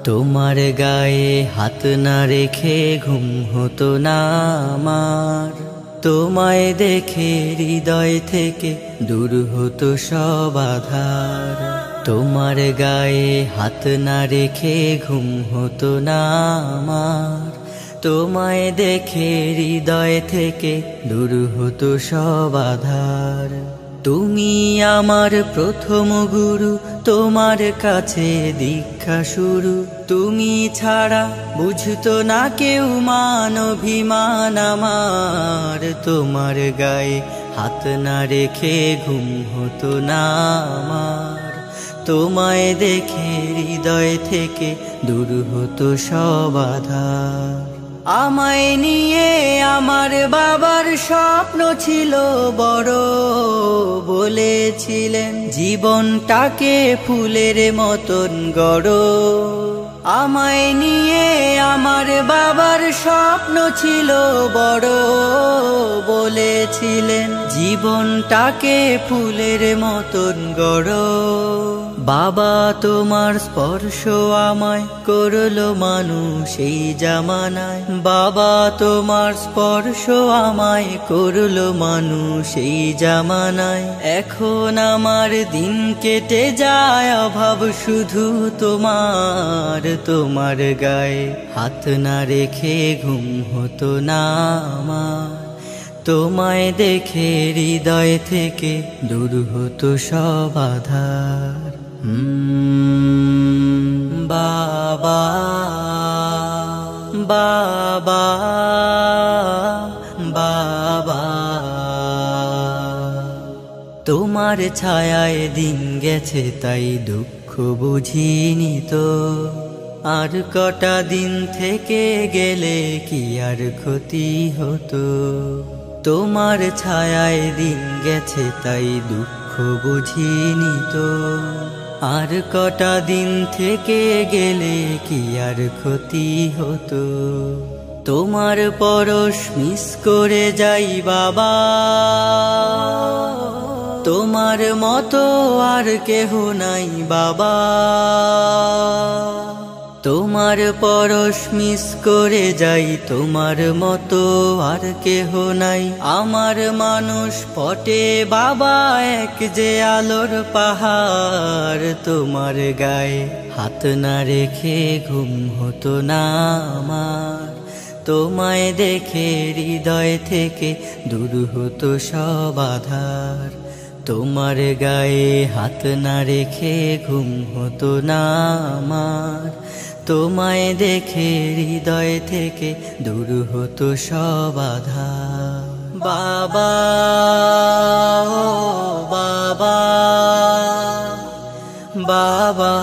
তোমার গায়ে হাত না রেখে ঘুম হতো না আমার, তোমায় দেখে হৃদয় থেকে দূর হতো সব আধার। তোমার গায়ে হাত না রেখে ঘুম হতো না আমার, তোমায় দেখে হৃদয় থেকে দূর হতো সব আধার। তুমি আমার প্রথম গুরু, তোমার কাছে দীক্ষা শুরু। তুমি ছাড়া বুঝতো না কেউ মান অভিমান আমার, তোমার গায়ে হাত না রেখে ঘুম হতো না আমার, তোমায় দেখে হৃদয় থেকে দূর হতো সব আধার। আমায় নিয়ে আমার বাবার স্বপ্ন ছিল বড়, বলেছিলেন জীবনটাকে ফুলের মতন গড়ো। আমায় নিয়ে আমার বাবার স্বপ্ন ছিল বড়, বলেছিলেন জীবনটাকে ফুলের মতন গড়ো। বাবা তোমার স্পর্শ আমায় করলো মানুষ এই জামানায়, বাবা তোমার স্পর্শ আমায় করলো মানুষ এই জামানায়। এখন আমার দিন কেটে যায় অভাব শুধু তোমার, তোমার গায়ে হাত না রেখে ঘুম হতো না আমার, তোমায় দেখে হৃদয় থেকে দূর হতো সব আধার। বাবা বাবা বাবা, তোমার ছায়ায় দিন গেছে তাই দুঃখ বুঝিনি তো, আর কটা দিন থেকে গেলে কি আর ক্ষতি হতো। তোমার ছায়ায় দিন গেছে তাই দুঃখ বুঝিনি তো, আর কটা দিন থেকে গেলে কি আর ক্ষতি হতো। তোমার পরশ মিস করে যাই বাবা, তোমার মতো আর কেহ নাই বাবা। তোমার পরশ মিস করে যাই, তোমার মতো আর কেহ নাই। আমার মানুষ পটে বাবা এক যে আলোর পাহাড়, তোমার গায়ে হাত না রেখে ঘুম হতো না আমার, তোমায় দেখে হৃদয় থেকে দূর হতো সব আধার। তোমার গায়ে হাত না রেখে ঘুম হতো না আমার, তোমায় দেখে হৃদয় থেকে দূর হতো সব আধার। বাবা ও বাবা বাবা।